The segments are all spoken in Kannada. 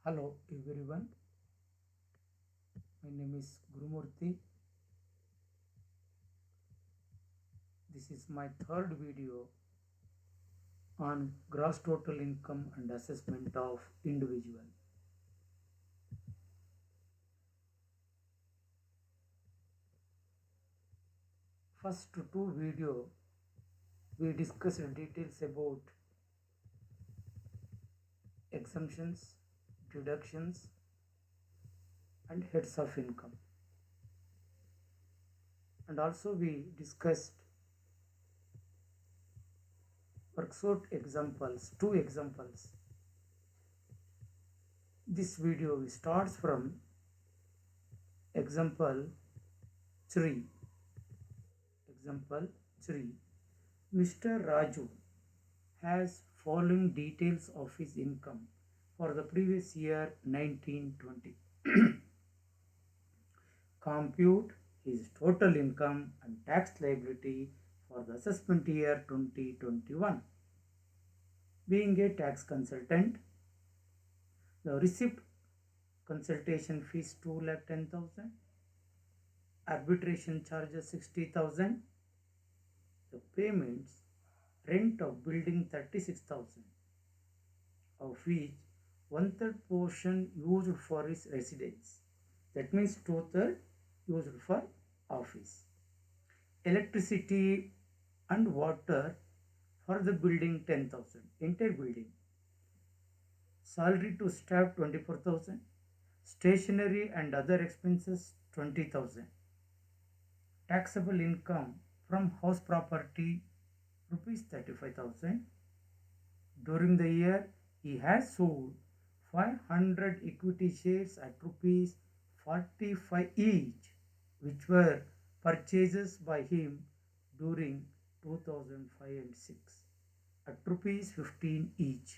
Hello everyone, my name is Gurumurthy. This is my third video on gross total income and assessment of individual. First two video we discussed details about exemptions, deductions and heads of income. And also we discussed worksheet examples, two examples. This video starts from example 3. Example 3. Mr. Raju has following details of his income for the previous year 1920. Compute his total income and tax liability for the assessment year 2021. Being a tax consultant, the receipt consultation fees 2,10,000, arbitration charges 60,000, the payments rent of building 36,000, of which 1/3 portion used for his residence. That means 2/3 used for office. Electricity and water for the building 10,000, entire building. Salary to staff 24,000, stationery and other expenses 20,000. Taxable income from house property rupees 35,000. During the year, he has sold 500 equity shares at rupees 45 each, which were purchases by him during 2005 and 6 at rupees 15 each.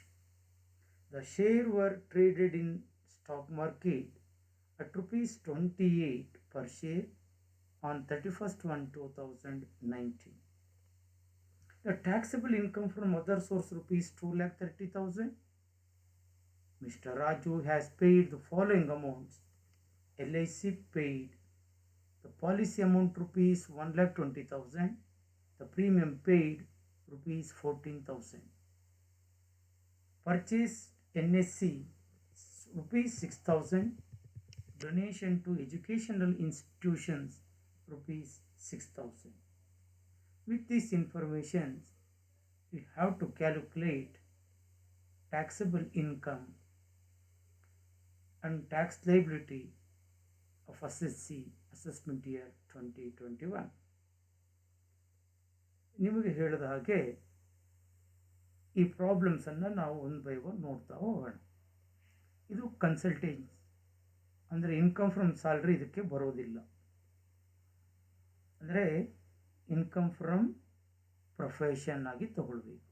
The share were traded in stock market at rupees 28 per share on 31st/1/2019. The taxable income from other source rupees 2,30,000. Mr. Raju has paid the following amounts. LIC paid the policy amount rupees 1,20,000. The premium paid rupees 14,000. Purchased NSC rupees 6,000. Donation to educational institutions rupees 6,000. With this information, we have to calculate taxable income and tax liability of SSC assessment year 2021. ನಿಮಗೆ ಹೇಳಿದ ಹಾಗೆ ಈ ಪ್ರಾಬ್ಲಮ್ಸನ್ನು ನಾವು ಒನ್ ಬೈ ಒನ್ ನೋಡ್ತಾ ಹೋಗೋಣ. ಇದು ಕನ್ಸಲ್ಟೆನ್ಸಿ ಅಂದರೆ ಇನ್ಕಮ್ ಫ್ರಮ್ ಸ್ಯಾಲ್ರಿ ಇದಕ್ಕೆ ಬರೋದಿಲ್ಲ. ಅಂದರೆ ಇನ್ಕಮ್ ಫ್ರಮ್ ಪ್ರೊಫೆಷನ್ ಆಗಿ ತಗೊಳ್ಬೇಕು.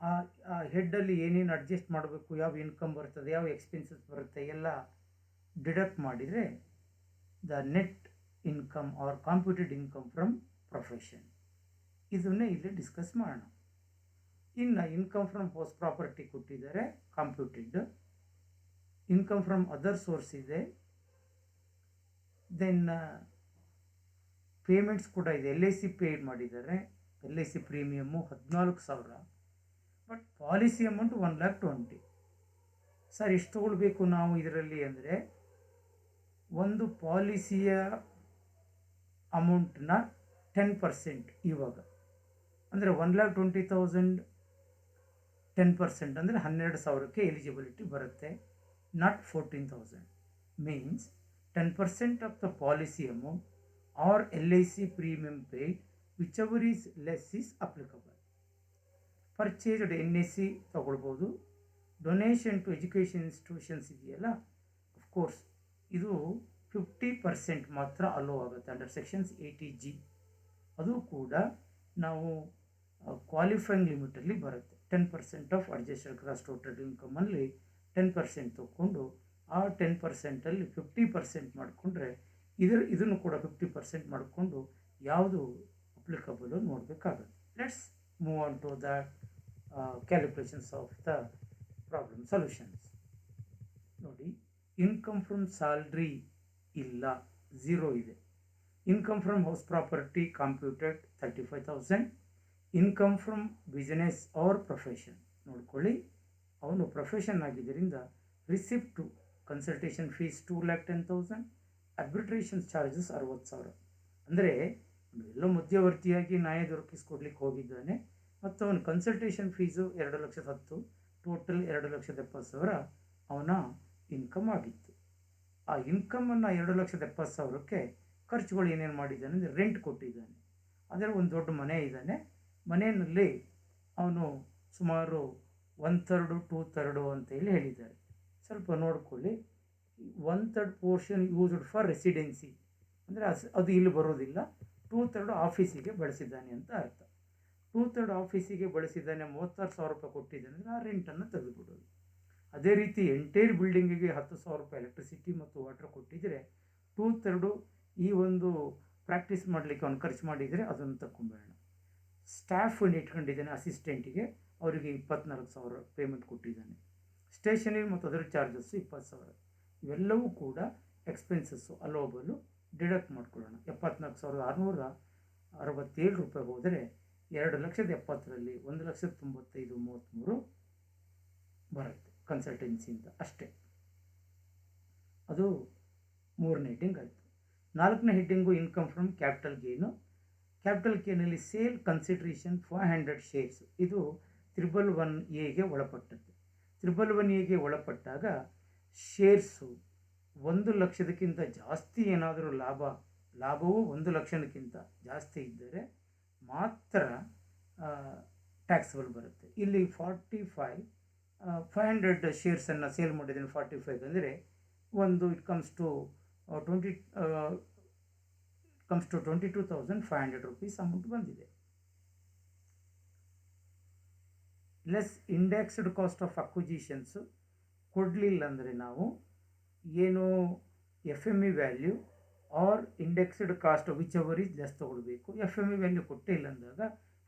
ಆ ಹೆಡ್ಡಲ್ಲಿ ಏನೇನು ಅಡ್ಜಸ್ಟ್ ಮಾಡಬೇಕು, ಯಾವ ಇನ್ಕಮ್ ಬರ್ತದೆ, ಯಾವ ಎಕ್ಸ್ಪೆನ್ಸಸ್ ಬರುತ್ತೆ ಎಲ್ಲ ಡಿಡಕ್ಟ್ ಮಾಡಿದರೆ the net income or computed income from profession ಇದನ್ನೇ ಇಲ್ಲಿ ಡಿಸ್ಕಸ್ ಮಾಡೋಣ. ಇನ್ನು ಇನ್ಕಮ್ ಫ್ರಮ್ ಹೌಸ್ ಪ್ರಾಪರ್ಟಿ ಕೊಟ್ಟಿದ್ದಾರೆ ಕಾಂಪ್ಯೂಟೆಡ್, ಇನ್ಕಮ್ ಫ್ರಮ್ ಅದರ್ ಸೋರ್ಸ್ ಇದೆ, ದೆನ್ ಪೇಮೆಂಟ್ಸ್ ಕೂಡ ಇದೆ. LIC ಪೇಡ್ ಮಾಡಿದ್ದಾರೆ, LIC premium 14,000, but policy amount 1,20,000. Sir ಎಷ್ಟು ತೊಗೊಳ್ಬೇಕು ನಾವು ಇದರಲ್ಲಿ ಅಂದರೆ, ಒಂದು ಪಾಲಿಸಿಯ ಅಮೌಂಟ್ನ 10% ಇವಾಗ ಅಂದರೆ 1,20,000 10% ಅಂದರೆ 12,000ಕ್ಕೆ ಎಲಿಜಿಬಿಲಿಟಿ ಬರುತ್ತೆ, not 14,000. Means 10% of the policy amount or LIC premium paid, whichever is less is applicable. Purchased NSC ತಗೊಳ್ಬೋದು. ಡೊನೇಷನ್ ಟು ಎಜುಕೇಷನ್ ಇನ್ಸ್ಟಿಟ್ಯೂಷನ್ಸ್ ಇದೆಯಲ್ಲ, ಅಫ್ಕೋರ್ಸ್ ಇದು 50% ಮಾತ್ರ ಅಲೋ ಆಗುತ್ತೆ ಅಂಡರ್ ಸೆಕ್ಷನ್ಸ್ 80G. ಅದು ಕೂಡ ನಾವು ಕ್ವಾಲಿಫೈಯಿಂಗ್ ಲಿಮಿಟಲ್ಲಿ ಬರುತ್ತೆ. 10% ಆಫ್ ಅಡ್ಜಸ್ಟೆಡ್ ಗ್ರಾಸ್ ಟೋಟಲ್ ಇನ್ಕಮಲ್ಲಿ 10% ತಗೊಂಡು ಆ 10%ಅಲ್ಲಿ 50% ಮಾಡಿಕೊಂಡ್ರೆ ಇದನ್ನು ಕೂಡ 50% ಮಾಡಿಕೊಂಡು ಯಾವುದು ಅಪ್ಲಿಕಬಲು ನೋಡಬೇಕಾಗುತ್ತೆ. Let's move on to the calculations of the problem solutions. Income from salary ಇಲ್ಲ, ಝೀರೋ ಇದೆ. Income from house property computed 35,000. Income from business or profession ನೋಡ್ಕೊಳ್ಳಿ, ಅವನು ಪ್ರೊಫೆಷನ್ ಆಗಿದ್ದರಿಂದ receipt to consultation fees 2,10,000. Arbitration charges 60,000. ಅಂದರೆ ಎಲ್ಲೋ ಮಧ್ಯವರ್ತಿಯಾಗಿ ನ್ಯಾಯ ದೊರಕಿಸ್ಕೊಡ್ಲಿಕ್ಕೆ ಹೋಗಿದ್ದಾನೆ ಮತ್ತು ಅವನ ಕನ್ಸಲ್ಟೇಷನ್ ಫೀಸು 2,10,000, ಟೋಟಲ್ 2,70,000 ಅವನ ಇನ್ಕಮ್ ಆಗಿತ್ತು. ಆ ಇನ್ಕಮನ್ನು 2,70,000ಕ್ಕೆ ಖರ್ಚುಗಳು ಏನೇನು ಮಾಡಿದ್ದಾನೆ ಅಂದರೆ ರೆಂಟ್ ಕೊಟ್ಟಿದ್ದಾನೆ. ಅದರ ಒಂದು ದೊಡ್ಡ ಮನೆ ಇದ್ದಾನೆ. ಮನೆಯಲ್ಲಿ ಅವನು ಸುಮಾರು 1/3 2/3 ಅಂತೇಳಿ ಹೇಳಿದ್ದಾರೆ. ಸ್ವಲ್ಪ ನೋಡ್ಕೊಳ್ಳಿ, 1/3 ಪೋರ್ಷನ್ ಯೂಸ್ಡ್ ಫಾರ್ ರೆಸಿಡೆನ್ಸಿ ಅಂದರೆ ಅದು ಇಲ್ಲಿ ಬರೋದಿಲ್ಲ. 2/3 ಆಫೀಸಿಗೆ ಬಳಸಿದ್ದಾನೆ ಅಂತ ಅರ್ಥ. 2/3 ಆಫೀಸಿಗೆ ಬಳಸಿದ್ದಾನೆ, 36,000 ರೂಪಾಯಿ ಕೊಟ್ಟಿದ್ದಾನೆ ಅಂದರೆ ಆ ರೆಂಟನ್ನು ತೆಗೆದುಬಿಡೋದು. ಅದೇ ರೀತಿ ಎಂಟೈರ್ ಬಿಲ್ಡಿಂಗಿಗೆ 10,000 ರೂಪಾಯಿ ಎಲೆಕ್ಟ್ರಿಸಿಟಿ ಮತ್ತು ವಾಟರ್ ಕೊಟ್ಟಿದ್ದರೆ 2/3 ಈ ಒಂದು ಪ್ರಾಕ್ಟೀಸ್ ಮಾಡಲಿಕ್ಕೆ ಅವನು ಖರ್ಚು ಮಾಡಿದರೆ ಅದನ್ನು ತಗೊಂಬೇಡ. ಸ್ಟಾಫ್ ಇಟ್ಕೊಂಡಿದ್ದಾನೆ, ಅಸಿಸ್ಟೆಂಟಿಗೆ ಅವರಿಗೆ 24,000 ಪೇಮೆಂಟ್ ಕೊಟ್ಟಿದ್ದಾನೆ. ಸ್ಟೇಷನರಿ ಮತ್ತು ಅದರ ಚಾರ್ಜಸ್ಸು 20,000. ಇವೆಲ್ಲವೂ ಕೂಡ ಎಕ್ಸ್ಪೆನ್ಸಸ್ಸು ಅಲೋಬಲು ಡಿಡಕ್ಟ್ ಮಾಡ್ಕೊಳ್ಳೋಣ. 74,667 ರೂಪಾಯಿ ಹೋದರೆ 2,70,000ರಲ್ಲಿ 1,95,33 ಬರುತ್ತೆ ಕನ್ಸಲ್ಟೆನ್ಸಿಯಿಂದ ಅಷ್ಟೇ. ಅದು 3ನೇ ಹೆಡ್ಡಿಂಗ್ ಆಯಿತು. 4ನೇ heading income from capital gain. Capital ಗೇನಲ್ಲಿ ಸೇಲ್ ಕನ್ಸಿಡ್ರೇಷನ್ 500 ಶೇರ್ಸ್, ಇದು 111A ಒಳಪಟ್ಟದ್ದು. 111A ಒಳಪಟ್ಟಾಗ ಶೇರ್ಸು 1,00,000ಕ್ಕಿಂತ ಜಾಸ್ತಿ ಏನಾದರೂ ಲಾಭವು 1,00,000ಕ್ಕಿಂತ ಜಾಸ್ತಿ ಇದ್ದರೆ ಮಾತ್ರ ಟ್ಯಾಕ್ಸಬಲ್ ಬರುತ್ತೆ. ಇಲ್ಲಿ 500 ಶೇರ್ಸನ್ನು ಸೇಲ್ ಮಾಡಿದ್ದೀನಿ 45 ಅಂದರೆ it comes to 22,500 rupees amount ಬಂದಿದೆ. Less indexed cost of acquisitions ಕೊಡಲಿಲ್ಲ ಅಂದರೆ ನಾವು ಏನು FME value or indexed cost whichever is less ತೊಗೊಳ್ಬೇಕು. FME ವ್ಯಾಲ್ಯೂ ಕೊಟ್ಟೇ ಇಲ್ಲ ಅಂದಾಗ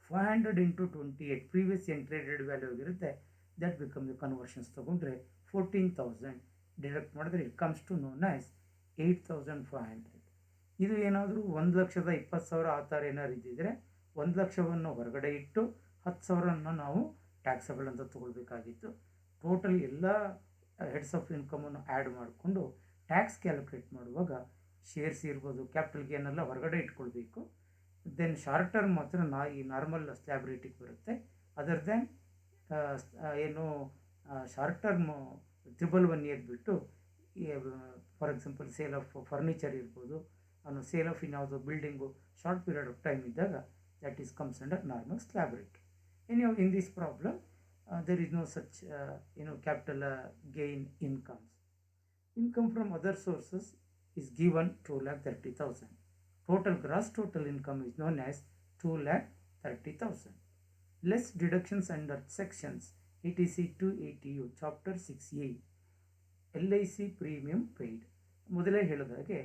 500 × 28 ಪ್ರೀವಿಯಸ್ ಟ್ರೇಡೆಡ್ ವ್ಯಾಲ್ಯೂ ಆಗಿರುತ್ತೆ, ದಟ್ ಬಿಕಮ್ ದ ಕನ್ವರ್ಷನ್ಸ್ ತೊಗೊಂಡ್ರೆ 14,000 ಡಿಡಕ್ಟ್ ಮಾಡಿದ್ರೆ it comes to known as 8,500. ಇದು ಏನಾದರೂ 1,20,000 ಆ ಥರ ಏನಾದ್ರು ಇದ್ದಿದ್ರೆ 1,00,000ವನ್ನು ಹೊರಗಡೆ ಇಟ್ಟು 10,000 ನಾವು ಟ್ಯಾಕ್ಸಬಲ್ ಅಂತ ತೊಗೊಳ್ಬೇಕಾಗಿತ್ತು. ಟೋಟಲ್ ಎಲ್ಲ ಹೆಡ್ಸ್ ಆಫ್ ಇನ್ಕಮನ್ನು ಆ್ಯಡ್ ಮಾಡಿಕೊಂಡು ಟ್ಯಾಕ್ಸ್ ಕ್ಯಾಲ್ಕುಲೇಟ್ ಮಾಡುವಾಗ ಶೇರ್ಸ್ ಇರ್ಬೋದು, ಕ್ಯಾಪಿಟಲ್ ಗೇನೆಲ್ಲ ಹೊರಗಡೆ ಇಟ್ಕೊಳ್ಬೇಕು. ದೆನ್ ಶಾರ್ಟ್ ಟರ್ಮ್ ಮಾತ್ರ ಈ ನಾರ್ಮಲ್ ಸ್ಲ್ಯಾಬ್ ರೇಟಿಗೆ ಬರುತ್ತೆ. ಅದರ್ ದೆನ್ ಏನು ಶಾರ್ಟ್ ಟರ್ಮ್ 111A ಬಿಟ್ಟು for example sale of furniture ಇರ್ಬೋದು, ಸೇಲ್ ಆಫ್ ಇನ್ಯಾವುದೋ building short period of time ಇದ್ದಾಗ that is comes under normal slab rate. In this problem there is no such capital gain incomes. Income from other sources is given 2,30,000. Gross total income is known as 2,30,000. Less deductions under sections 86 to 80U chapter 6A. LIC premium paid. ಮೊದಲೇ ಹೇಳಿದಾಗೆ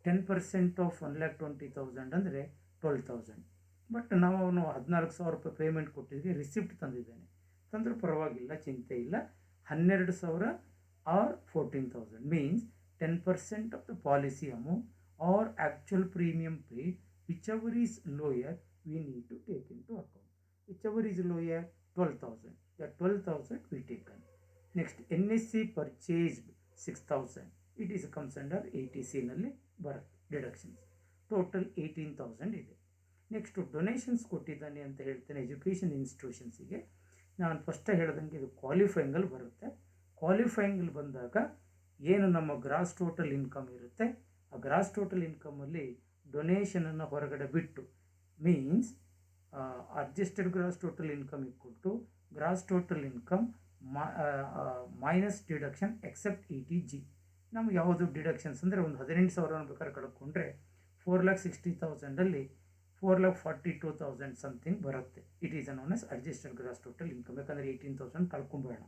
10% ಆಫ್ 1,20,000 ಅಂದರೆ 12,000. ಬಟ್ ನಾವು ಅವನು 14,000 ರೂಪಾಯಿ ಪೇಮೆಂಟ್ ಕೊಟ್ಟಿದ್ವಿ, ರಿಸಿಪ್ಟ್ ತಂದಿದ್ದಾನೆ. ತಂದರೂ ಪರವಾಗಿಲ್ಲ, ಚಿಂತೆ ಇಲ್ಲ. 12,000 or 14,000 means 10% of the policy amount or actual premium paid whichever is lower we need to take into account. Whichever is lower 12,000, that 12,000 we taken. Next NSC purchased 6,000, it is comes under 80C ನಲ್ಲಿ ಬರುತ್ತೆ ಡಿಡಕ್ಷನ್ಸ್. ಟೋಟಲ್ 18,000 ಇದೆ. ನೆಕ್ಸ್ಟು ಡೊನೇಷನ್ಸ್ ಕೊಟ್ಟಿದ್ದಾನೆ ಅಂತ ಹೇಳ್ತೇನೆ ಎಜುಕೇಷನ್ ಇನ್ಸ್ಟಿಟ್ಯೂಷನ್ಸಿಗೆ. ನಾನು ಫಸ್ಟ್ ಹೇಳ್ದಂಗೆ ಇದು ಕ್ವಾಲಿಫೈಯಿಂಗಲ್ಲಿ ಬರುತ್ತೆ. ಕ್ವಾಲಿಫೈಯಿಂಗಲ್ಲಿ ಬಂದಾಗ ಏನು ನಮ್ಮ ಗ್ರಾಸ್ ಟೋಟಲ್ ಇನ್ಕಮ್ ಇರುತ್ತೆ, ಆ ಗ್ರಾಸ್ ಟೋಟಲ್ ಇನ್ಕಮಲ್ಲಿ ಡೊನೇಷನನ್ನು ಹೊರಗಡೆ ಬಿಟ್ಟು means adjusted gross total income equal to gross total income minus deduction except ETG. ನಮ್ಗೆ ಯಾವುದು ಡಿಡಕ್ಷನ್ಸ್ ಅಂದರೆ ಒಂದು 18,000 ಬೇಕಾದ್ರೆ ಕಳ್ಕೊಂಡ್ರೆ 4,60,000 4,42,000 ಸಮಥಿಂಗ್ ಬರುತ್ತೆ. It is known as adjusted gross total income. ಯಾಕಂದರೆ 18,000 ಕಳ್ಕೊಂಬೇಡ.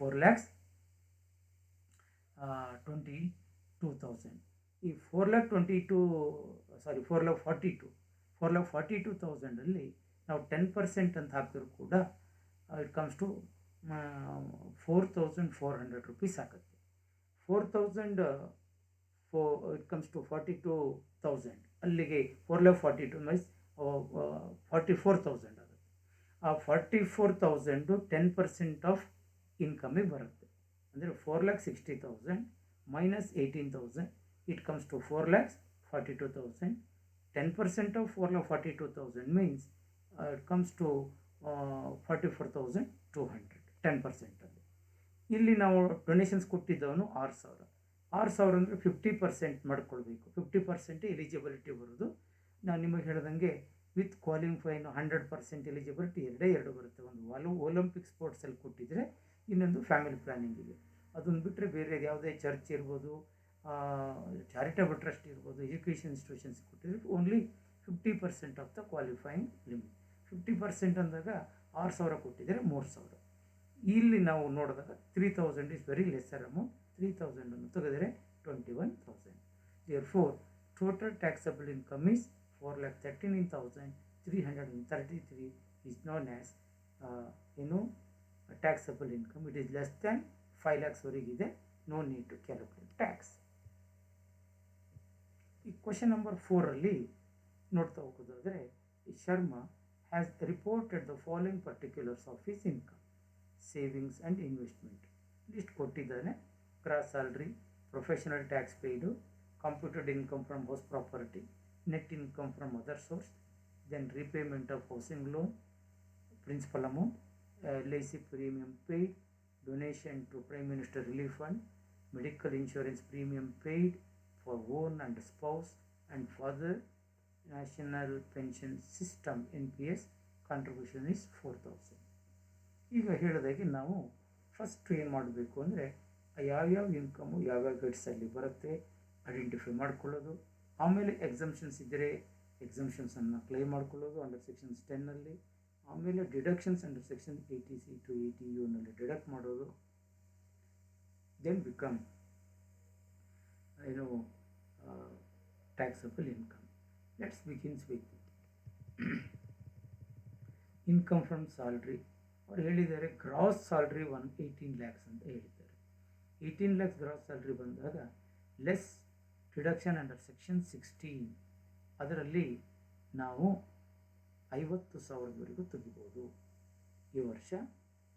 4,22,000. ಈ 4,42,000 ನಾವು 10% ಅಂತ ಹಾಕಿದ್ರು ಕೂಡ ಇಟ್ ಕಮ್ಸ್ ಟು 4,400 ರೂಪೀಸ್ ಆಗುತ್ತೆ. 4,000 it comes to 42,000. ಅಲ್ಲಿಗೆ 4,42 ಮೀನ್ಸ್ 44,000 ಆಗುತ್ತೆ. ಆ 44,000 10% ಆಫ್ ಇನ್ಕಮಿಗೆ ಬರುತ್ತೆ. ಅಂದರೆ 4,60,000 minus 18,000 it comes to 4,42,000. 10% of 4,42,000 means it comes to 44,200. 10% ಅಲ್ಲಿ ಇಲ್ಲಿ ನಾವು ಡೊನೇಷನ್ಸ್ ಕೊಟ್ಟಿದ್ದವನು 6,000. 6,000 ಅಂದರೆ 50% ಮಾಡ್ಕೊಳ್ಬೇಕು. 50% ಎಲಿಜಿಬಿಲಿಟಿ ಬರೋದು. ನಾನು ನಿಮಗೆ ಹೇಳ್ದಂಗೆ ವಿತ್ ಕ್ವಾಲಿಫೈನು 100% ಎಲಿಜಿಬಿಲಿಟಿ ಎರಡು ಬರುತ್ತೆ. ಒಂದು ಒಲಿಂಪಿಕ್ ಸ್ಪೋರ್ಟ್ಸಲ್ಲಿ ಕೊಟ್ಟಿದ್ರೆ, ಇನ್ನೊಂದು ಫ್ಯಾಮಿಲಿ ಪ್ಲ್ಯಾನಿಂಗಿಗೆ. ಅದನ್ನು ಬಿಟ್ಟರೆ ಬೇರೆ ಯಾವುದೇ ಚರ್ಚ್ ಇರ್ಬೋದು, ಚಾರಿಟಬಲ್ ಟ್ರಸ್ಟ್ ಇರ್ಬೋದು, ಎಜುಕೇಷನ್ ಇನ್ಸ್ಟಿಟ್ಯೂಷನ್ಸ್ ಕೊಟ್ಟಿದ್ರೆ only 50% of the qualifying limit. 50% ಅಂದಾಗ 6,000 ಕೊಟ್ಟಿದ್ದಾರೆ, 3,000. ಇಲ್ಲಿ ನಾವು ನೋಡಿದಾಗ 3,000 ಇಸ್ ವೆರಿ ಲೆಸ್ಸರ್ ಅಮೌಂಟ್. 3,000 ಅನ್ನು ತೆಗೆದರೆ 21,000. Therefore, total taxable income is 4,39,333 is known as taxable income. It is less than 5 lakhs ವರೆಗಿದೆ. No need to calculate tax. ಈ ಕ್ವಶನ್ ನಂಬರ್ 4 ಅಲ್ಲಿ ನೋಡ್ತಾ ಹೋಗೋದಾದರೆ, Sharma has reported the following particulars of his income, savings and investment. List ಕೊಟ್ಟಿದ್ದಾನೆ. Gross salary, professional tax paid, computed income from house property, net income from other source, then repayment of housing loan, principal amount, LIC premium paid, donation to Prime Minister Relief Fund, medical insurance premium paid for own and spouse and father, National Pension System NPS contribution is 4,000. ಈಗ ಹೇಳಿದಾಗೆ ನಾವು ಫಸ್ಟ್ ಏನು ಮಾಡಬೇಕು ಅಂದರೆ, ಯಾವ್ಯಾವ ಇನ್ಕಮು ಯಾವ್ಯಾವ ಗೇಟ್ಸಲ್ಲಿ ಬರುತ್ತೆ ಐಡೆಂಟಿಫೈ ಮಾಡ್ಕೊಳ್ಳೋದು. ಆಮೇಲೆ ಎಕ್ಸಮ್ಷನ್ಸ್ ಇದ್ದರೆ ಎಕ್ಸಮ್ಷನ್ಸನ್ನು ಕ್ಲೈಮ್ ಮಾಡ್ಕೊಳ್ಳೋದು ಅಂಡರ್ ಸೆಕ್ಷನ್ಸ್ 10ನಲ್ಲಿ. ಆಮೇಲೆ deductions under section 80C to 80U deduct ಮಾಡೋದು. Then become taxable income. Let's begins with income from salary. ಅವ್ರು ಹೇಳಿದ್ದಾರೆ ಗ್ರಾಸ್ ಸ್ಯಾಲ್ರಿ 18 lakhs ಅಂತ ಹೇಳಿದ್ದಾರೆ. 18 lakhs ಗ್ರಾಸ್ ಸ್ಯಾಲ್ರಿ ಬಂದಾಗ ಲೆಸ್ ಡಿಡಕ್ಷನ್ ಅಂಡರ್ ಸೆಕ್ಷನ್ 16 ಅದರಲ್ಲಿ ನಾವು 50,000ವರೆಗೂ ತೆಗಿಬೋದು ಈ ವರ್ಷ.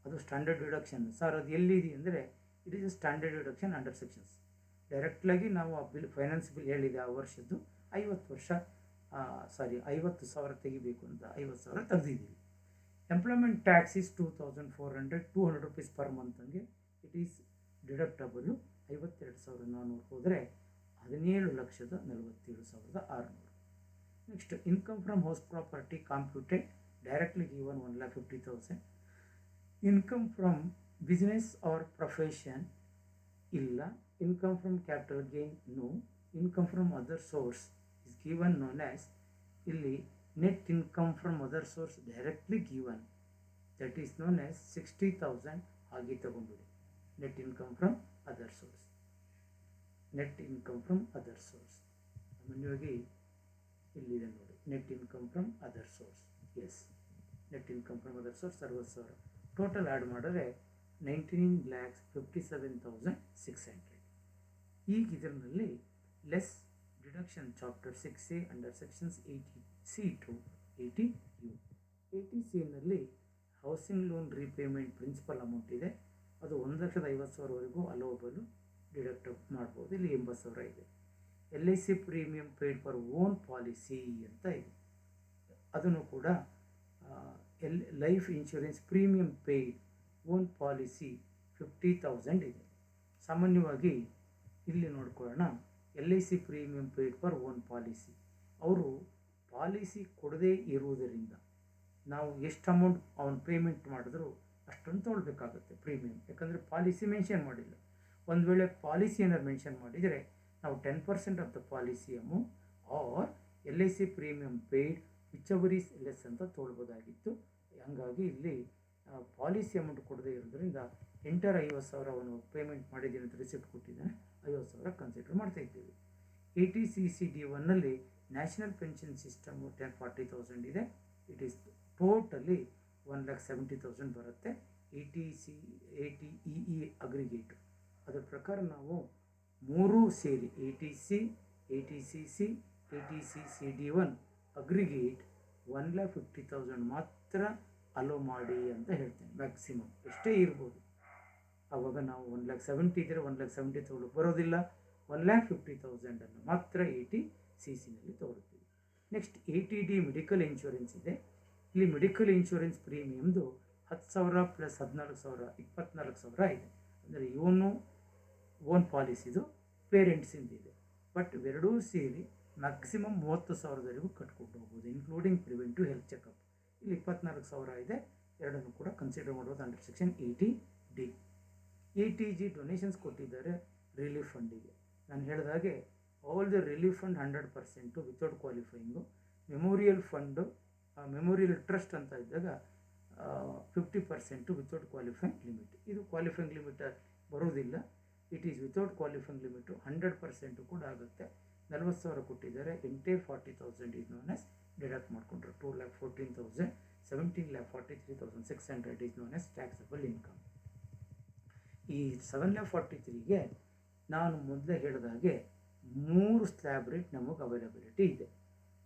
ಅದು ಸ್ಟ್ಯಾಂಡರ್ಡ್ ಡಿಡಕ್ಷನ್. ಸರ್ ಅದು ಎಲ್ಲಿದೆ ಅಂದರೆ, it is a standard deduction under sections. ಡೈರೆಕ್ಟ್ಲಾಗಿ ನಾವು ಆ ಬಿಲ್, ಫೈನಾನ್ಸ್ ಬಿಲ್ ಹೇಳಿದೆ ಆ ವರ್ಷದ್ದು 50,000 ತೆಗಿಬೇಕು ಅಂತ 50,000 ತೆಗೆದಿದ್ದೀವಿ. Employment tax is 2,400 rupees per ಮಂತಂಗೆ ಇಟ್ ಈಸ್ ಡಿಡಕ್ಟಬಲು. 52,400 ಹೋದರೆ 17,47,600. Next income from house property computed directly given 1,50,000. Income from business or profession ಇಲ್ಲ. Income from capital gain no. Income from other source is given known as, ಇಲ್ಲಿ net income from other source directly given, that is known as 60,000 ಆಗಿ ತಗೊಂಡಿದೆ. Net income from other source, net income from other source ಸಾಮಾನ್ಯವಾಗಿ ಇಲ್ಲಿದೆ ನೋಡಿ. Net income from other source, yes, net income from other source 60,000. Total add ಮಾಡಿದ್ರೆ 19,57,600. ಈಗ ಇದರಲ್ಲಿ less deduction chapter 6A under sections 80C to 80U. 80Cನಲ್ಲಿ housing loan repayment principal amount ಇದೆ. ಅದು 1,50,000ವರೆಗೂ ಅಲೋಬಲು ಡಿಡಕ್ಟ್ ಮಾಡ್ಬೋದು. ಇಲ್ಲಿ 80,000 ಇದೆ. LIC premium paid for own policy ಅಂತ ಇದೆ. ಅದನ್ನು ಕೂಡ life insurance premium paid own policy 50,000 ಇದೆ. ಸಾಮಾನ್ಯವಾಗಿ ಇಲ್ಲಿ ನೋಡ್ಕೊಳ್ಳೋಣ. LIC premium paid for own policy, ಅವರು ಪಾಲಿಸಿ ಕೊಡದೇ ಇರುವುದರಿಂದ ನಾವು ಎಷ್ಟು ಅಮೌಂಟ್ ಅವನು ಪೇಮೆಂಟ್ ಮಾಡಿದ್ರು ಅಷ್ಟೊಂದು ತೊಗೊಳ್ಬೇಕಾಗುತ್ತೆ ಪ್ರೀಮಿಯಂ. ಯಾಕಂದರೆ ಪಾಲಿಸಿ ಮೆನ್ಷನ್ ಮಾಡಿಲ್ಲ. ಒಂದು ವೇಳೆ ಪಾಲಿಸಿ ಏನಾದ್ರು ಮೆನ್ಷನ್ ಮಾಡಿದರೆ ನಾವು 10% of the policy amount or LIC premium paid whichever is less ಅಂತ ತೊಗೊಳ್ಬೋದಾಗಿತ್ತು. ಹಾಗಾಗಿ ಇಲ್ಲಿ ಪಾಲಿಸಿ ಅಮೌಂಟ್ ಕೊಡದೇ ಇರೋದ್ರಿಂದ ಎಂಟರ್ 50,000 ಅವನು ಪೇಮೆಂಟ್ ಮಾಡಿದ್ದೀನಿ ಅಂತ ರಿಸಿಪ್ಟ್ ಕೊಟ್ಟಿದ್ದಾನೆ, 50,000 ಕನ್ಸಿಡರ್ ಮಾಡ್ತಾ ಇದ್ದೀವಿ. 80CCD1ನಲ್ಲಿ ನ್ಯಾಷನಲ್ ಪೆನ್ಷನ್ ಸಿಸ್ಟಮು 40,000 ಇದೆ. ಇಟ್ ಈಸ್ ಟೋಟಲಿ 1,70,000 ಬರುತ್ತೆ. 80EE ಅಗ್ರಿಗೇಟು ಅದರ ಪ್ರಕಾರ ನಾವು ಮೂರೂ ಸೇರಿ ATC, ATCC, ATCCD1 ಅಗ್ರಿಗೇಟ್ 1,50,000 ಮಾತ್ರ ಅಲೋ ಮಾಡಿ ಅಂತ ಹೇಳ್ತೇನೆ. ಮ್ಯಾಕ್ಸಿಮಮ್ ಎಷ್ಟೇ ಇರ್ಬೋದು. ಆವಾಗ ನಾವು 1,70,000 ಇದ್ದರೆ 1,70,000 ತೊಗೊಳಕ್ಕೆ ಬರೋದಿಲ್ಲ. 1,50,000 ಮಾತ್ರ ATCCನಲ್ಲಿ ತೊಗೊಳ್ತೀವಿ. ನೆಕ್ಸ್ಟ್ ATD ಮೆಡಿಕಲ್ ಇನ್ಶೂರೆನ್ಸ್ ಇದೆ. ಇಲ್ಲಿ ಮೆಡಿಕಲ್ ಇನ್ಶೂರೆನ್ಸ್ ಪ್ರೀಮಿಯಮ್ದು 10,000 ಪ್ಲಸ್ 14,000 24,000 ಇದೆ. ಅಂದರೆ ಇವನು ಓನ್ ಪಾಲಿಸಿದು ಪೇರೆಂಟ್ಸಿಂದಿದೆ. ಬಟ್ ಇವೆರಡೂ ಸೇರಿ ಮ್ಯಾಕ್ಸಿಮಮ್ 30,000ವರೆಗೂ ಕಟ್ಕೊಂಡು ಹೋಗ್ಬೋದು, ಇನ್ಕ್ಲೂಡಿಂಗ್ ಪ್ರಿವೆಂಟಿವ್ ಹೆಲ್ತ್ ಚೆಕಪ್. ಇಲ್ಲಿ 24,000 ಇದೆ. ಎರಡನ್ನು ಕೂಡ ಕನ್ಸಿಡರ್ ಮಾಡ್ಬೋದು under section 80D. ATG donations ಕೊಟ್ಟಿದ್ದಾರೆ ರಿಲೀಫ್ ಫಂಡಿಗೆ. ನಾನು ಹೇಳಿದಾಗೆ all the relief fund 100% without qualifying. Memorial fund, memorial trust ಅಂತ ಇದ್ದಾಗ 50% ವಿತೌಟ್ ಕ್ವಾಲಿಫೈಯಿಂಗ್ ಲಿಮಿಟ್. ಇದು ಕ್ವಾಲಿಫೈಯಿಂಗ್ ಲಿಮಿಟ್ ಬರೋದಿಲ್ಲ. It is without qualifying limit 100% ಕೂಡ ಆಗುತ್ತೆ. 40,000 ಕೊಟ್ಟಿದ್ದಾರೆ. Entire 40,000 is known as deduct ಮಾಡಿಕೊಂಡ್ರೆ 2,14,000. 17,43,600 is known as taxable income. ಈ 7,43,ಗೆ ನಾನು ಮೊದಲೇ ಹೇಳಿದಾಗೆ 3 ಸ್ಲ್ಯಾಬ್ ರೇಟ್ ನಮಗೆ ಅವೈಲಬಿಲಿಟಿ ಇದೆ.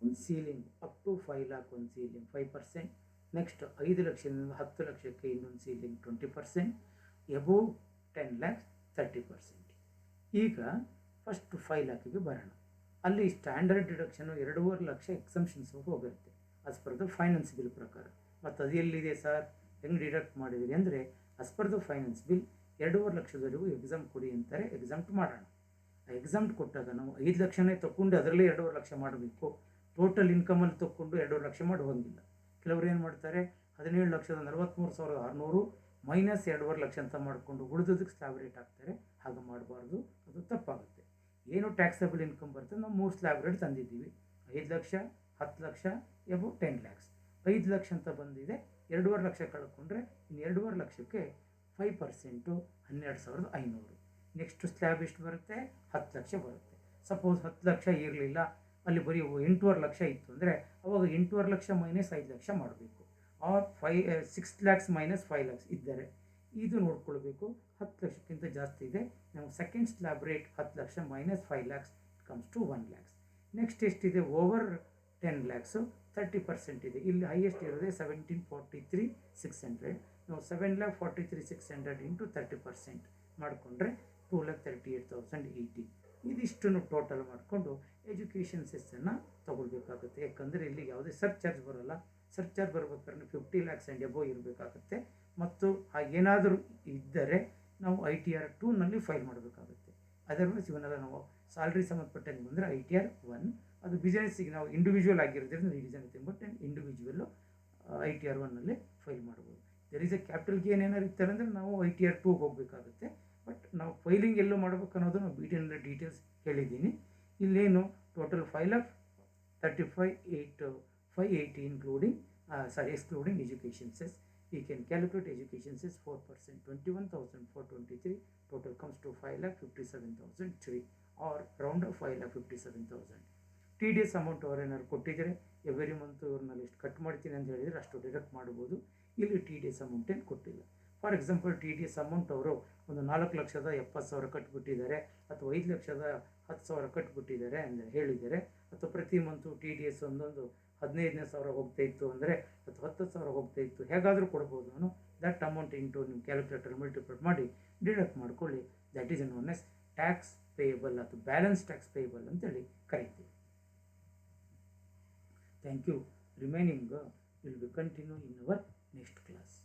ಒಂದು ಸೀಲಿಂಗ್ ಅಪ್ ಟು 5 lakh ಒಂದು ಸೀಲಿಂಗ್ 5%. ನೆಕ್ಸ್ಟ್ 5 ಲಕ್ಷದಿಂದ 10 ಲಕ್ಷಕ್ಕೆ ಇನ್ನೊಂದು ಸೀಲಿಂಗ್ 20%. Above 10 lakhs 30%. ಈಗ ಫಸ್ಟ್ 5 lakhಗೆ ಬರೋಣ. ಅಲ್ಲಿ ಸ್ಟ್ಯಾಂಡರ್ಡ್ ಡಿಡಕ್ಷನು 2.5 ಲಕ್ಷ ಎಕ್ಸಂಪ್ಷನ್ಸ್ ಹೋಗುತ್ತೆ as per the finance bill ಪ್ರಕಾರ. ಮತ್ತು ಅದು ಎಲ್ಲಿದೆ ಸರ್, ಹೆಂಗೆ ಡಿಡಕ್ಟ್ ಮಾಡಿದಿರಿ ಅಂದರೆ as per the finance bill 2.5 ಲಕ್ಷದವರೆಗೂ ಎಕ್ಸಾಮ್ ಕೊಡಿ ಅಂತಾರೆ. ಎಕ್ಸಾಮ್ಟ್ ಮಾಡೋಣ. ಆ ಎಕ್ಸಾಮ್ಟ್ ಕೊಟ್ಟಾಗ ನಾವು 5 ಲಕ್ಷನೇ ತೊಗೊಂಡು ಅದರಲ್ಲೇ 2.5 ಲಕ್ಷ ಮಾಡಬೇಕು. ಟೋಟಲ್ ಇನ್ಕಮಲ್ಲಿ ತೊಗೊಂಡು 2.5 ಲಕ್ಷ ಮಾಡುವಂಗಿಲ್ಲ. ಕೆಲವರು ಏನು ಮಾಡ್ತಾರೆ, 17,43,600 ಮೈನಸ್ 2.5 ಲಕ್ಷ ಅಂತ ಮಾಡಿಕೊಂಡು ಉಳಿದೋದಕ್ಕೆ ಸ್ಲ್ಯಾಬ್ ರೇಟ್ ಹಾಕ್ತಾರೆ. ಹಾಗೆ ಮಾಡಬಾರ್ದು, ಅದು ತಪ್ಪಾಗುತ್ತೆ. ಏನು ಟ್ಯಾಕ್ಸಬಲ್ ಇನ್ಕಮ್ ಬರ್ತದೆ ನಾವು 3 ಸ್ಲ್ಯಾಬ್ ರೇಟ್ ತಂದಿದ್ದೀವಿ. 5 ಲಕ್ಷ, 10 ಲಕ್ಷ, ಎಬೋ 10 lakhs. 5 ಲಕ್ಷ ಅಂತ ಬಂದಿದೆ. 2.5 ಲಕ್ಷ ಕಳ್ಕೊಂಡ್ರೆ ಇನ್ನು 2.5 ಲಕ್ಷಕ್ಕೆ 5% 12,500. ನೆಕ್ಸ್ಟ್ ಸ್ಲ್ಯಾಬ್ ಎಷ್ಟು ಬರುತ್ತೆ, 10 ಲಕ್ಷ ಬರುತ್ತೆ. ಸಪೋಸ್ 10 ಲಕ್ಷ ಇರಲಿಲ್ಲ, ಅಲ್ಲಿ ಬರೀ 8.5 ಲಕ್ಷ ಇತ್ತು ಅಂದರೆ ಅವಾಗ 8.5 ಲಕ್ಷ ಮೈನಸ್ 5 ಲಕ್ಷ ಮಾಡಬೇಕು. ಆರ್ 6 lakhs ಮೈನಸ್ 5 lakhs ಇದ್ದರೆ ಇದು ನೋಡ್ಕೊಳ್ಬೇಕು. 10 ಲಕ್ಷಕ್ಕಿಂತ ಜಾಸ್ತಿ ಇದೆ, ನಾವು second slab rate 10 lakh minus 5 lakhs comes to 1 lakhs. Next ಎಷ್ಟಿದೆ, ಓವರ್ 10 lakhs 30% ಇದೆ. ಇಲ್ಲಿ ಹೈಯೆಸ್ಟ್ ಇರೋದೇ 17,43,600. ನಾವು 7,43,600 ಇಂಟು 30% ಮಾಡಿಕೊಂಡ್ರೆ 2,38,080. ಇದಿಷ್ಟನ್ನು ಟೋಟಲ್ ಮಾಡಿಕೊಂಡು ಎಜುಕೇಷನ್ ಸೆಸ್ಸನ್ನು ತೊಗೊಳ್ಬೇಕಾಗುತ್ತೆ. ಯಾಕಂದರೆ ಇಲ್ಲಿ ಯಾವುದೇ ಸರ್ಚಾರ್ಜ್ ಬರೋಲ್ಲ. ಸರ್ಚಾರ್ಜ್ ಬರ್ಬೇಕಾದ್ರೆ 50 lakhs ಆ್ಯಂಡ್ ಎಬೋ ಇರಬೇಕಾಗುತ್ತೆ. ಮತ್ತು ಏನಾದರೂ ಇದ್ದರೆ ನಾವು ITR 2ನಲ್ಲಿ ಫೈಲ್ ಮಾಡಬೇಕಾಗುತ್ತೆ. ಅದರ್ವೈಸ್ ಇವನ್ನೆಲ್ಲ ನಾವು ಸ್ಯಾಲ್ರಿ ಸಂಬಂಧಪಟ್ಟಂಗೆ ಬಂದರೆ ITR 1. ಅದು ಬಿಸ್ನೆಸ್ಸಿಗೆ ನಾವು ಇಂಡಿವಿಜುವಲ್ ಆಗಿರೋದ್ರಿಂದ ರೀಸನ್ ಇದೆ. ಬಟ್ ಇಂಡಿವಿಜುವಲ್ಲು ITR 1ನಲ್ಲಿ ಫೈಲ್ ಮಾಡ್ಬೋದು. There is a capital gain ಏನಾರು ಇರ್ತಾರೆ ಅಂದರೆ ನಾವು ITR 2ಗೆ ಹೋಗಬೇಕಾಗುತ್ತೆ. ಬಟ್ ನಾವು ಫೈಲಿಂಗ್ ಎಲ್ಲೋ ಮಾಡಬೇಕು ಅನ್ನೋದು ನಾವು BTನಲ್ಲಿ ಡೀಟೇಲ್ಸ್ ಹೇಳಿದ್ದೀನಿ. ಇಲ್ಲೇನು total 5,35,580 including excluding education cess. You can calculate education says 4%, 21,423. Total comes to 5,57,003 or round of 5,57,000. TDS amount ಅವ್ರು ಏನಾದ್ರು ಕೊಟ್ಟಿದ್ದಾರೆ ಎವ್ರಿ ಮಂತ್ ಇವ್ರನ್ನಲ್ಲಿ ಎಷ್ಟು ಕಟ್ ಮಾಡ್ತೀನಿ ಅಂತ ಹೇಳಿದರೆ ಅಷ್ಟು ಡಿಡಕ್ಟ್ ಮಾಡ್ಬೋದು. ಇಲ್ಲಿ TDS ಅಮೌಂಟ್ ಏನು ಕೊಟ್ಟಿಲ್ಲ. ಫಾರ್ ಎಕ್ಸಾಂಪಲ್ TDS ಅಮೌಂಟ್ ಅವರು ಒಂದು 4,70,000 ಕಟ್ಬಿಟ್ಟಿದ್ದಾರೆ ಅಥವಾ 5,10,000 ಕಟ್ಬಿಟ್ಟಿದ್ದಾರೆ ಅಂದರೆ ಹೇಳಿದ್ದಾರೆ. ಅಥವಾ ಪ್ರತಿ ಮಂತು TDS ಒಂದೊಂದು 15,000 ಹೋಗ್ತಾ ಇತ್ತು ಅಂದರೆ ಅಥವಾ 10,000 ಹೋಗ್ತಾ ಇತ್ತು, ಹೇಗಾದರೂ ಕೊಡ್ಬೋದು. ನಾನು ದಟ್ ಅಮೌಂಟ್ ಇಂಟು ನಿಮ್ಮ ಕ್ಯಾಲ್ಕುಲೇಟರ್ ಮಲ್ಟಿಪ್ಲೈ ಮಾಡಿ ಡಿಡಕ್ಟ್ ಮಾಡ್ಕೊಳ್ಳಿ. That is known as tax payable ಅಥವಾ ಬ್ಯಾಲೆನ್ಸ್ ಟ್ಯಾಕ್ಸ್ ಪೇಯಬಲ್ ಅಂತೇಳಿ ಕರೀತೀವಿ. Thank you. Remaining will be continue in our next class.